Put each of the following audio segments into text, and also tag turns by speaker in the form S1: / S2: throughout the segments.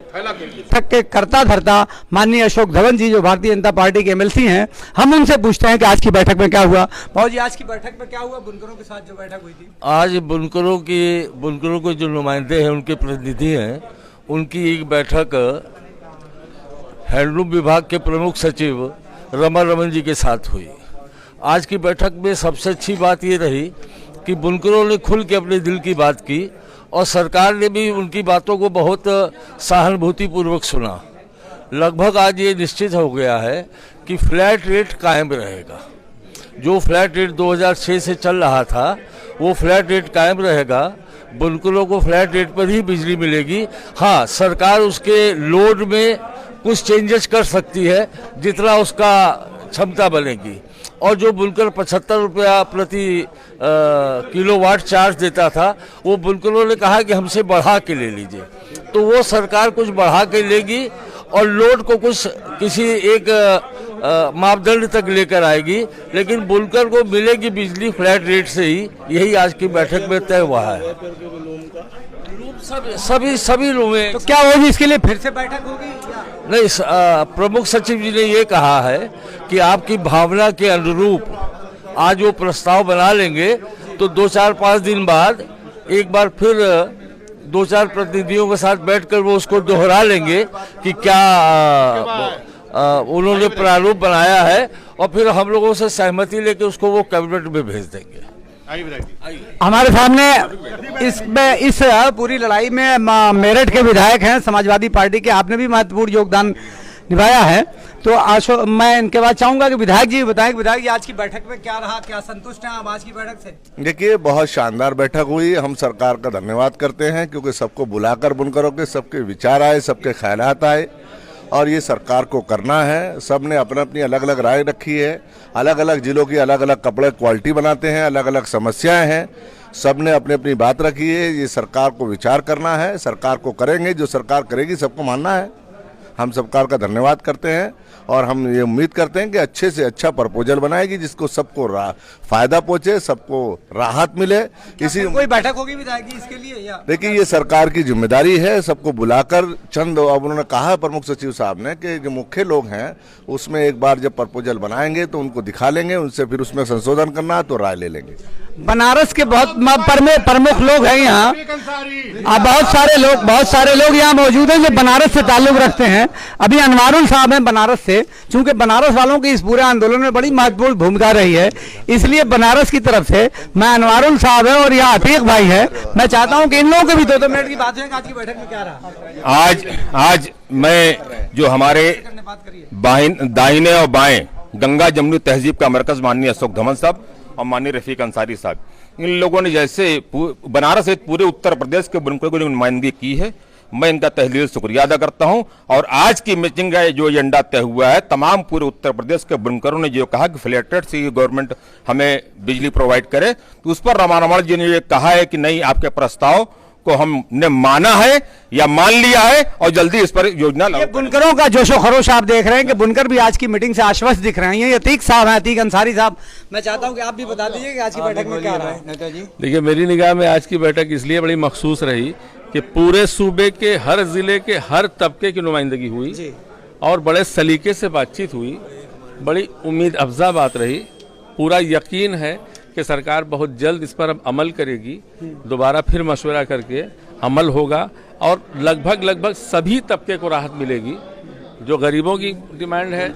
S1: बैठक के करता धरता माननीय अशोक धवन जी जो भारतीय जनता पार्टी के एमएलसी हैं, हम उनसे पूछते हैं कि आज की बैठक में क्या हुआ। भाऊ जी, आज की बैठक में क्या हुआ? बुनकरों के साथ जो बैठक हुई थी,
S2: आज बुनकरों के जो नुमाइंदे हैं, उनके प्रतिनिधि हैं, उनकी एक बैठक हैंडलूम विभाग के प्रमुख सचिव रमन जी के साथ हुई। आज की बैठक में सबसे अच्छी बात ये रही कि बुनकरों ने खुल के अपने दिल की बात की और सरकार ने भी उनकी बातों को बहुत सहानुभूतिपूर्वक सुना। लगभग आज ये निश्चित हो गया है कि फ्लैट रेट कायम रहेगा। जो फ्लैट रेट 2006 से चल रहा था वो फ्लैट रेट कायम रहेगा। बुनकरों को फ्लैट रेट पर ही बिजली मिलेगी। हाँ, सरकार उसके लोड में कुछ चेंजेस कर सकती है जितना उसका क्षमता बनेगी। और जो बुनकर 75 रुपया प्रति किलोवाट चार्ज देता था, वो बुनकरों ने कहा कि हमसे बढ़ा के ले लीजिए। तो वो सरकार कुछ बढ़ा के लेगी और लोड को कुछ किसी एक मापदंड तक लेकर आएगी, लेकिन बुनकर को मिलेगी बिजली फ्लैट रेट से ही। यही आज की बैठक में तय हुआ है। सभी लोग।
S1: तो क्या होगी इसके लिए फिर से बैठक होगी?
S2: नहीं, प्रमुख सचिव जी ने ये कहा है कि आपकी भावना के अनुरूप आज वो प्रस्ताव बना लेंगे, तो 2-4-5 दिन बाद एक बार फिर 2-4 प्रतिनिधियों के साथ बैठकर वो उसको दोहरा लेंगे कि क्या उन्होंने प्रारूप बनाया है, और फिर हम लोगों से सहमति लेकर उसको वो कैबिनेट में भेज देंगे।
S1: हमारे सामने इस पूरी लड़ाई में मेरठ के विधायक हैं समाजवादी पार्टी के, आपने भी महत्वपूर्ण योगदान निभाया है। तो मैं इनके बाद चाहूंगा कि विधायक जी बताएं कि विधायक जी आज की बैठक में क्या रहा, क्या संतुष्ट हैं आप आज की बैठक से?
S3: देखिए, बहुत शानदार बैठक हुई। हम सरकार का धन्यवाद करते हैं क्योंकि सबको बुलाकर बुनकरों के सबके विचार आए, सबके ख्यालात आए, और ये सरकार को करना है। सब ने अपनी अपनी अलग अलग राय रखी है। अलग अलग जिलों की अलग अलग कपड़े क्वालिटी बनाते हैं, अलग अलग समस्याएं हैं। सब ने अपनी अपनी बात रखी है। ये सरकार को विचार करना है, सरकार को करेंगे, जो सरकार करेगी सबको मानना है। हम सरकार का धन्यवाद करते हैं और हम ये उम्मीद करते हैं कि अच्छे से अच्छा प्रपोजल बनाएगी जिसको सबको फायदा पहुंचे, सबको राहत मिले। इसी
S1: कोई बैठक होगी विधायक जी इसके लिए या?
S3: देखिए, ये सरकार की जिम्मेदारी है सबको बुलाकर चंद, अब उन्होंने कहा प्रमुख सचिव साहब ने कि जो मुख्य लोग हैं उसमें एक बार जब प्रपोजल बनाएंगे तो उनको दिखा लेंगे, उनसे फिर उसमें संशोधन करना है तो राय ले लेंगे।
S1: बनारस के बहुत प्रमुख लोग हैं यहाँ, बहुत सारे लोग यहाँ मौजूद हैं जो बनारस से ताल्लुक रखते हैं। अभी अनवारुल साहब हैं बनारस से, चूंकि बनारस वालों की इस पूरे आंदोलन में बड़ी महत्वपूर्ण भूमिका रही है, इसलिए बनारस की तरफ से मैं अनवारुल साहब है और यहाँ अतीक भाई है, मैं चाहता हूँ कि इन लोगों के भी 2-2 मिनट की बात है। आज की बैठक में क्या रहा?
S4: आज मैं जो हमारे दाहिने और बाएं गंगा जमुनी तहजीब का मरकज माननीय अशोक धवन साहब और माननीय रफीक अंसारी साहब, इन लोगों ने जैसे बनारस सहित पूरे उत्तर प्रदेश के बुनकरों की नुमाइंदगी की है, मैं इनका तहे दिल से शुक्रिया अदा करता हूं। और आज की मीटिंग का जो एजेंडा तय हुआ है, तमाम पूरे उत्तर प्रदेश के बुनकरों ने जो कहा कि फ्लैट रेट से गवर्नमेंट हमें बिजली प्रोवाइड करे, तो उस पर रमन जी ने ये कहा है कि नहीं, आपके प्रस्ताव को हमने माना है या मान लिया है और जल्दी इस पर योजना
S1: ये बुनकरों का जोशो खरोश आप देख रहे हैं कि बुनकर भी आज की मीटिंग से आश्वस्त दिख रहे हैं। ये अतीक साहब हैं, अतीक अंसारी साहब, मैं चाहता हूं कि आप भी बता दीजिए कि आज की बैठक में क्या रहा है। नेताजी,
S5: देखिए, मेरी निगाह में आज की बैठक इसलिए बड़ी मखसूस रही कि पूरे सूबे के हर जिले के हर तबके की नुमाइंदगी हुई और बड़े सलीके से बातचीत हुई। बड़ी उम्मीद अफजा बात रही। पूरा यकीन है कि सरकार बहुत जल्द इस पर अब अमल करेगी, दोबारा फिर मशवरा करके अमल होगा और लगभग सभी तबके को राहत मिलेगी। जो गरीबों की डिमांड है,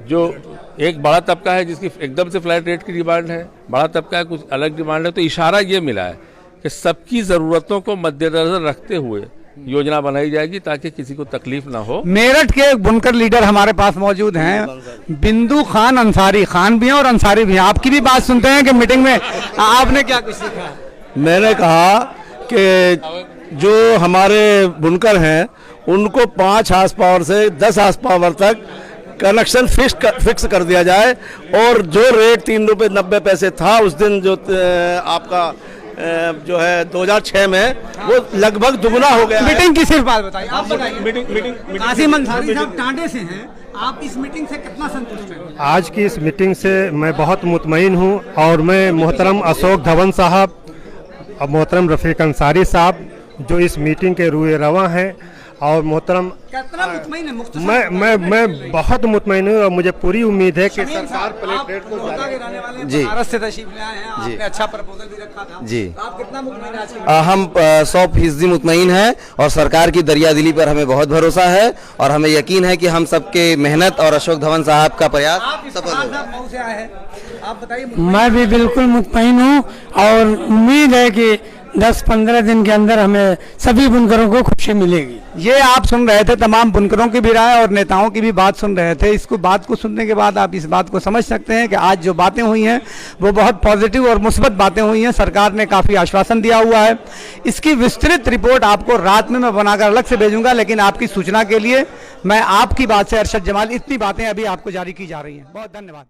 S5: जो एक बड़ा तबका है जिसकी एकदम से फ्लैट रेट की डिमांड है, बड़ा तबका है कुछ अलग डिमांड है, तो इशारा ये मिला है कि सबकी ज़रूरतों को मद्देनजर रखते हुए योजना बनाई जाएगी ताकि किसी को तकलीफ ना हो।
S1: मेरठ के बुनकर लीडर हमारे पास मौजूद हैं, बिंदु खान अंसारी, खान भी हैं और अंसारी भी हैं। आपकी भी बात सुनते हैं कि मीटिंग में आपने क्या कुछ सीखा?
S6: मैंने कहा कि जो हमारे बुनकर हैं उनको 5 हार्स पावर से 10 हार्स पावर तक कनेक्शन फिक्स कर दिया जाए, और जो रेट 3 रुपये 90 पैसे था उस दिन, जो आपका जो है 2006 में, वो लगभग दुगना हो गया।
S1: मीटिंग की सिर्फ बात बताइए, आप बताइए। मीटिंग कासिम अंसारी साहब टांडे से हैं, आप इस मीटिंग से कितना संतुष्ट हैं?
S7: आज की इस मीटिंग से मैं बहुत मुतमईन हूं और मैं मोहतरम अशोक धवन साहब और मोहतरम रफीक अंसारी साहब जो इस मीटिंग के रूए रवा हैं, और मोहतरम
S1: कितना मुतमईन है?
S7: मैं बहुत मुतमईन हूँ और मुझे पूरी उम्मीद है कि सरकार प्लेट रेट को
S1: जी बनारस से तशरीफ ले आए हैं, आपने अच्छा प्रपोजल भी रखा था
S8: जी।
S1: तो आप कितना मुतमईन हैं आज की?
S8: हम 100% मुतमईन हैं और सरकार की दरियादिली पर हमें बहुत भरोसा है और हमें यकीन है कि हम सबके मेहनत और अशोक धवन साहब का प्रयास
S1: आप इस
S8: सफल होगा।
S1: मऊ से आए हैं, आप बताइए।
S9: मैं भी बिल्कुल मुतमईन हूँ और उम्मीद है कि 10-15 दिन के अंदर हमें सभी बुनकरों को खुशी मिलेगी।
S1: ये आप सुन रहे थे तमाम बुनकरों की भी राय और नेताओं की भी बात सुन रहे थे। इसको बात को सुनने के बाद आप इस बात को समझ सकते हैं कि आज जो बातें हुई हैं वो बहुत पॉजिटिव और मुस्बत बातें हुई हैं। सरकार ने काफ़ी आश्वासन दिया हुआ है। इसकी विस्तृत रिपोर्ट आपको रात में मैं बनाकर अलग से भेजूंगा, लेकिन आपकी सूचना के लिए मैं आपकी बात से अरशद जमाल, इतनी बातें अभी आपको जारी की जा रही हैं। बहुत धन्यवाद।